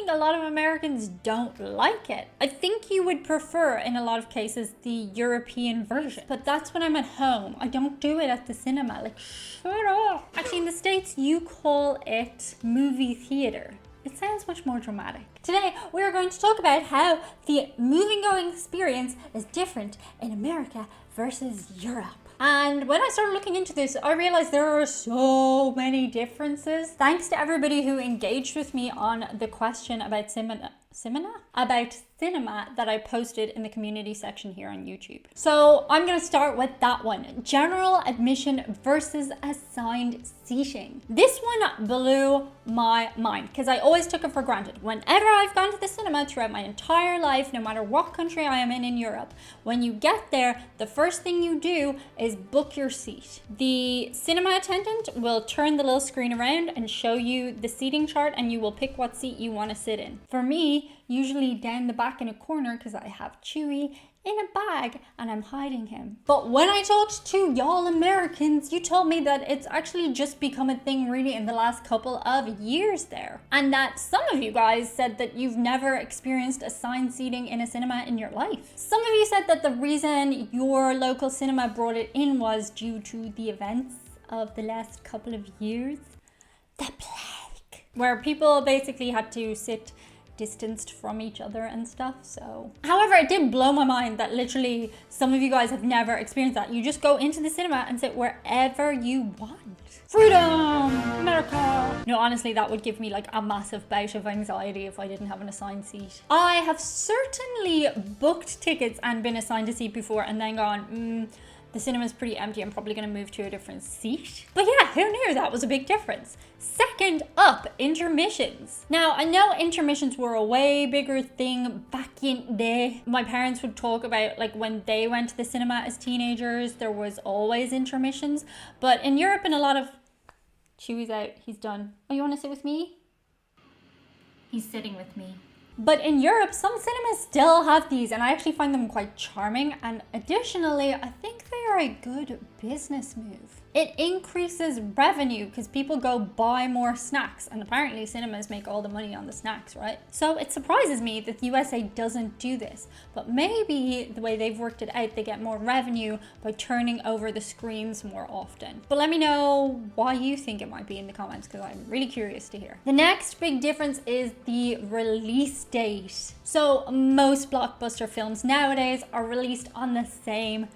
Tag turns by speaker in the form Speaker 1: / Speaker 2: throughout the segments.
Speaker 1: think a lot of Americans don't like it. I think you would prefer, in a lot of cases, the European version. But that's when I'm at home. I don't do it at the cinema. Like, shut up. Actually, in the States, you call it movie theater. It sounds much more dramatic. Today, we are going to talk about how the movie-going experience is different in America versus Europe. And when I started looking into this, I realized there are so many differences. Thanks to everybody who engaged with me on the question about cinema that I posted in the community section here on YouTube. So I'm going to start with that one. General admission versus assigned seating. This one blew my mind because I always took it for granted. Whenever I've gone to the cinema throughout my entire life, no matter what country I am in Europe, when you get there, the first thing you do is book your seat. The cinema attendant will turn the little screen around and show you the seating chart, and you will pick what seat you want to sit in. For me, usually down the back in a corner because I have Chewy in a bag and I'm hiding him. But when I talked to y'all Americans, you told me that it's actually just become a thing really in the last couple of years there. And that some of you guys said that you've never experienced assigned seating in a cinema in your life. Some of you said that the reason your local cinema brought it in was due to the events of the last couple of years. The plague. Where people basically had to sit distanced from each other and stuff. So however, it did blow my mind that literally some of you guys have never experienced that. You just go into the cinema and sit wherever you want. Freedom, America. No, honestly, that would give me like a massive bout of anxiety if I didn't have an assigned seat. I have certainly booked tickets and been assigned a seat before and then gone, the cinema's pretty empty, I'm probably going to move to a different seat. But yeah, who knew that was a big difference? Second up, intermissions. Now, I know intermissions were a way bigger thing back in the day. My parents would talk about like when they went to the cinema as teenagers, there was always intermissions. But in Europe and a lot of... Chewy's out, he's done. Oh, you want to sit with me? He's sitting with me. But in Europe, some cinemas still have these, and I actually find them quite charming. And additionally, I think they are a good business move. It increases revenue because people go buy more snacks, and apparently cinemas make all the money on the snacks, right? So it surprises me that the USA doesn't do this, but maybe the way they've worked it out, they get more revenue by turning over the screens more often. But let me know why you think it might be in the comments because I'm really curious to hear. The next big difference is the release date. So most blockbuster films nowadays are released on the same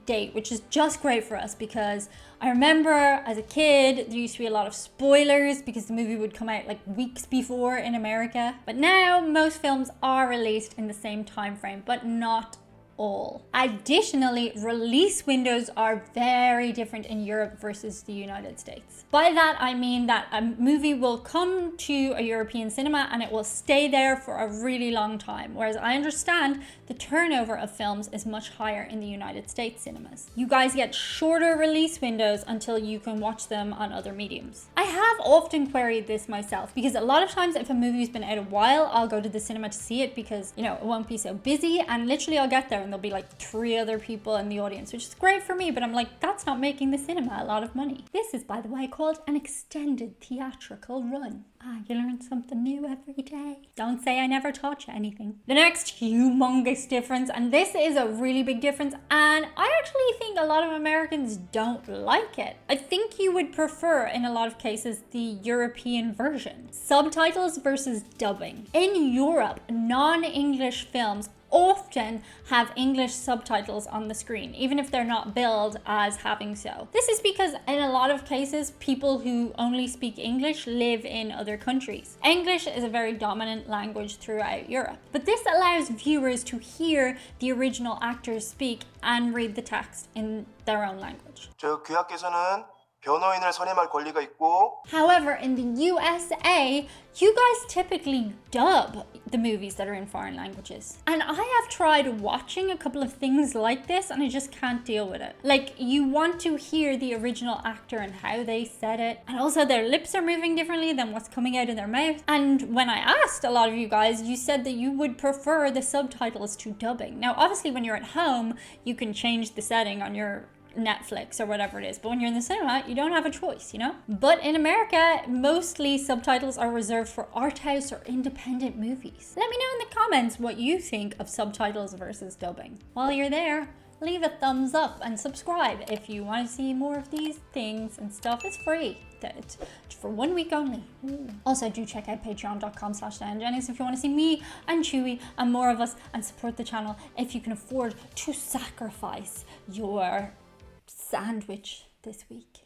Speaker 1: date, which is just great for us because I remember as a kid there used to be a lot of spoilers because the movie would come out like weeks before in America. But now most films are released in the same time frame, but not all. Additionally, release windows are very different in Europe versus the United States. By that I mean that a movie will come to a European cinema and it will stay there for a really long time, whereas I understand the turnover of films is much higher in the United States cinemas. You guys get shorter release windows until you can watch them on other mediums. I have often queried this myself because a lot of times if a movie's been out a while, I'll go to the cinema to see it because, you know, it won't be so busy, and literally I'll get there and there'll be like 3 other people in the audience, which is great for me, but I'm like, that's not making the cinema a lot of money. This is, by the way, called an extended theatrical run. You learn something new every day. Don't say I never taught you anything. The next humongous difference, and this is a really big difference, and I actually think a lot of Americans don't like it. I think you would prefer, in a lot of cases, the European version. Subtitles versus dubbing. In Europe, non-English films often have English subtitles on the screen, even if they're not billed as having so. This is because in a lot of cases, people who only speak English live in other countries. English is a very dominant language throughout Europe, but this allows viewers to hear the original actors speak and read the text in their own language.
Speaker 2: 저 귀하께서는 변호인을 선임할 권리가 있고.
Speaker 1: However, in the USA, you guys typically dub the movies that are in foreign languages. And I have tried watching a couple of things like this and I just can't deal with it. Like, you want to hear the original actor and how they said it. And also their lips are moving differently than what's coming out of their mouth. And when I asked a lot of you guys, you said that you would prefer the subtitles to dubbing. Now, obviously when you're at home, you can change the setting on your Netflix or whatever it is. But when you're in the cinema, you don't have a choice, you know? But in America, mostly subtitles are reserved for art house or independent movies. Let me know in the comments what you think of subtitles versus dubbing. While you're there, leave a thumbs up and subscribe if you want to see more of these things and stuff. It's free. It's for 1 week only. Ooh. Also, do check out patreon.com/DianeJennings if you want to see me and Chewy and more of us and support the channel if you can afford to sacrifice your sandwich this week.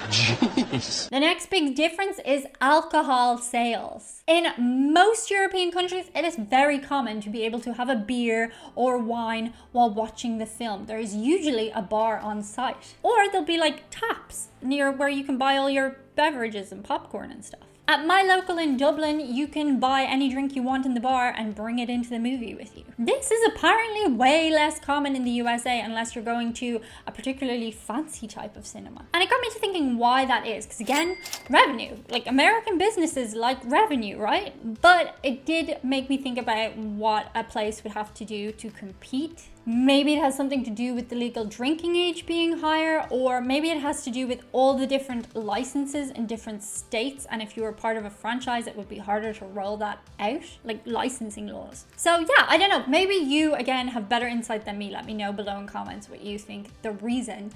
Speaker 3: Jeez.
Speaker 1: The next big difference is alcohol sales. In most European countries, it is very common to be able to have a beer or wine while watching the film. There is usually a bar on site, or there'll be like taps near where you can buy all your beverages and popcorn and stuff. At my local in Dublin, you can buy any drink you want in the bar and bring it into the movie with you. This is apparently way less common in the USA unless you're going to a particularly fancy type of cinema. And it got me to thinking why that is, because again, revenue. Like, American businesses like revenue, right? But it did make me think about what a place would have to do to compete. Maybe it has something to do with the legal drinking age being higher, or maybe it has to do with all the different licenses in different states, and if you were part of a franchise it would be harder to roll that out, like licensing laws. So yeah, I don't know, maybe you again have better insight than me. Let me know below in comments what you think the reason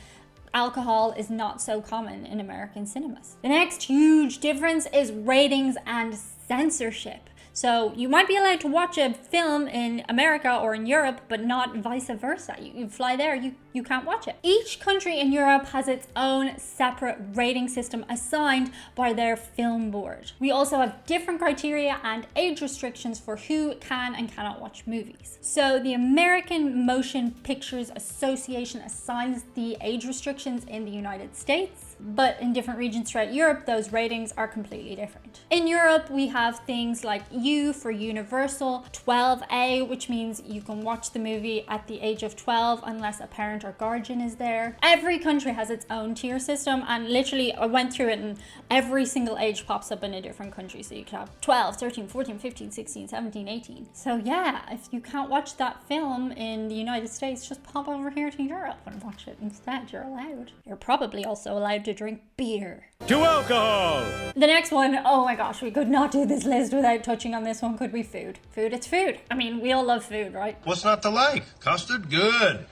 Speaker 1: alcohol is not so common in American cinemas. The next huge difference is ratings and censorship. So you might be allowed to watch a film in America or in Europe, but not vice versa. You fly there, you can't watch it. Each country in Europe has its own separate rating system assigned by their film board. We also have different criteria and age restrictions for who can and cannot watch movies. So the American Motion Pictures Association assigns the age restrictions in the United States, but in different regions throughout Europe, those ratings are completely different. In Europe, we have things like U for Universal, 12A, which means you can watch the movie at the age of 12 unless a parent or guardian is there. Every country has its own tier system, and literally I went through it and every single age pops up in a different country. So you could have 12, 13, 14, 15, 16, 17, 18. So yeah, if you can't watch that film in the United States, just pop over here to Europe and watch it instead. You're allowed. You're probably also allowed to drink beer.
Speaker 3: To alcohol!
Speaker 1: The next one, oh my gosh, we could not do this list without touching on this one, could we? Food. Food, it's food. I mean, we all love food, right?
Speaker 4: What's not to like? Custard, good.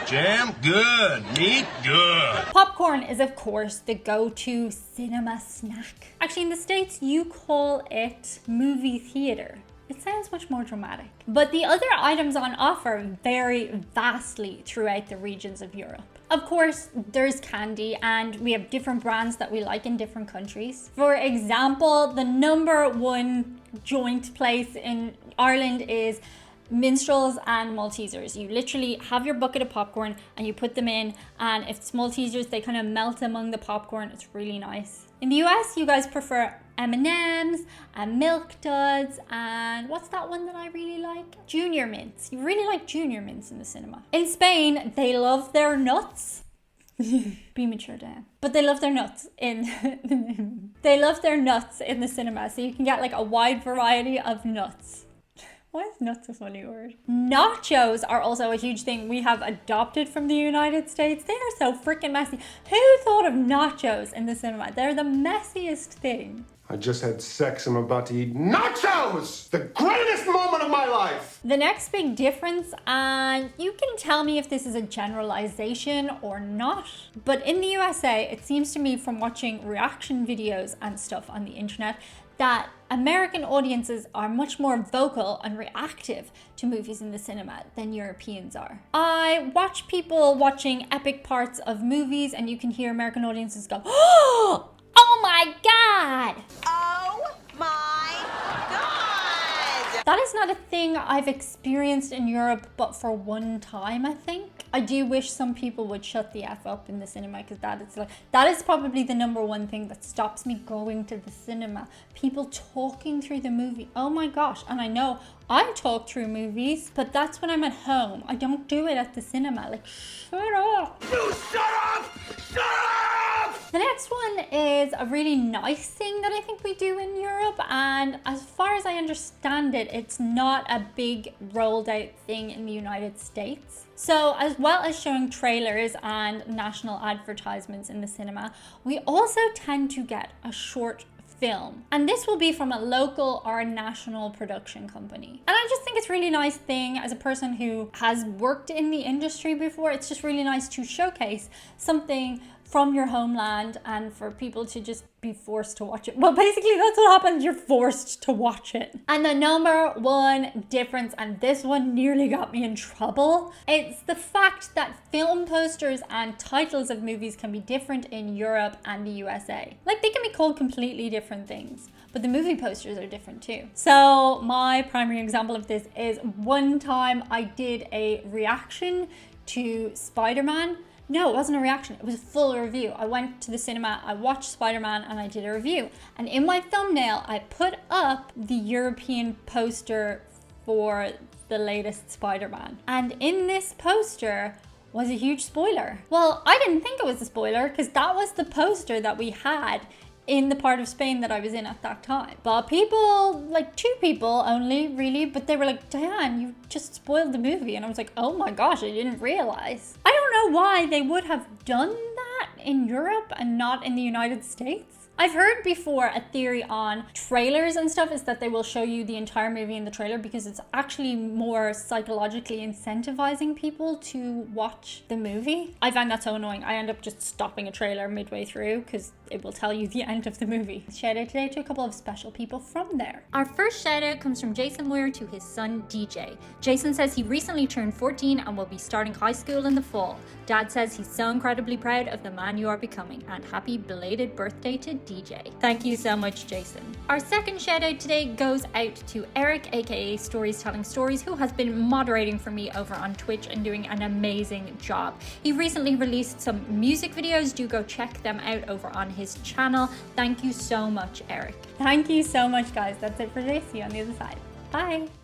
Speaker 4: Jam, good. Meat, good.
Speaker 1: Popcorn is, of course, the go-to cinema snack. Actually, in the States, you call it movie theater. It sounds much more dramatic. But the other items on offer vary vastly throughout the regions of Europe. Of course, there's candy, and we have different brands that we like in different countries. For example, the #1 joint place in Ireland is Minstrels and Maltesers. You literally have your bucket of popcorn and you put them in, and if it's Maltesers, they kind of melt among the popcorn. It's really nice. In the US, you guys prefer M&Ms and Milk Duds, and what's that one that I really like? Junior Mints. You really like Junior Mints in the cinema. In Spain, they love their nuts. Be mature, Diane. But they love their nuts in they love their nuts in the cinema, so you can get like a wide variety of nuts. Why is nuts a funny word? Nachos are also a huge thing we have adopted from the United States. They are so freaking messy. Who thought of nachos in the cinema? They're the messiest thing.
Speaker 5: I just had sex. I'm about to eat nachos! The greatest moment of my life!
Speaker 1: The next big difference, and you can tell me if this is a generalization or not, but in the USA, it seems to me from watching reaction videos and stuff on the internet that American audiences are much more vocal and reactive to movies in the cinema than Europeans are. I watch people watching epic parts of movies, and you can hear American audiences go, "Oh my God!
Speaker 6: Oh my God!"
Speaker 1: That is not a thing I've experienced in Europe, but for one time, I think. I do wish some people would shut the F up in the cinema, because that is probably the #1 thing that stops me going to the cinema. People talking through the movie. Oh my gosh. And I know I talk through movies, but that's when I'm at home. I don't do it at the cinema. Like, shut up.
Speaker 4: You shut up! Shut up!
Speaker 1: The next one is a really nice thing that I think we do in Europe, and as far as I understand it, it's not a big rolled out thing in the United States. So as well as showing trailers and national advertisements in the cinema, we also tend to get a short film, and this will be from a local or a national production company. And I just think it's a really nice thing. As a person who has worked in the industry before, it's just really nice to showcase something from your homeland and for people to just be forced to watch it. Well, basically that's what happens, you're forced to watch it. And the number one difference, and this one nearly got me in trouble, it's the fact that film posters and titles of movies can be different in Europe and the USA. Like, they can be called completely different things, but the movie posters are different too. So my primary example of this is one time I did a reaction to Spider-Man. No, it wasn't a reaction, it was a full review. I went to the cinema, I watched Spider-Man, and I did a review. And in my thumbnail, I put up the European poster for the latest Spider-Man. And in this poster was a huge spoiler. Well, I didn't think it was a spoiler because that was the poster that we had in the part of Spain that I was in at that time. But people, like 2 people only really, but they were like, Diane, you just spoiled the movie. And I was like, oh my gosh, I didn't realize. I don't know why they would have done that in Europe and not in the United States. I've heard before a theory on trailers and stuff is that they will show you the entire movie in the trailer because it's actually more psychologically incentivizing people to watch the movie. I find that so annoying. I end up just stopping a trailer midway through because it will tell you the end of the movie. Shout out today to a couple of special people from there. Our first shout out comes from Jason Moore to his son DJ. Jason says he recently turned 14 and will be starting high school in the fall. Dad says he's so incredibly proud of the man you are becoming, and happy belated birthday to DJ. Thank you so much, Jason. Our second shout out today goes out to Eric, aka Stories Telling Stories, who has been moderating for me over on Twitch and doing an amazing job. He recently released some music videos. Do go check them out over on his channel. Thank you so much, Eric. Thank you so much, guys. That's it for today. See you on the other side. Bye.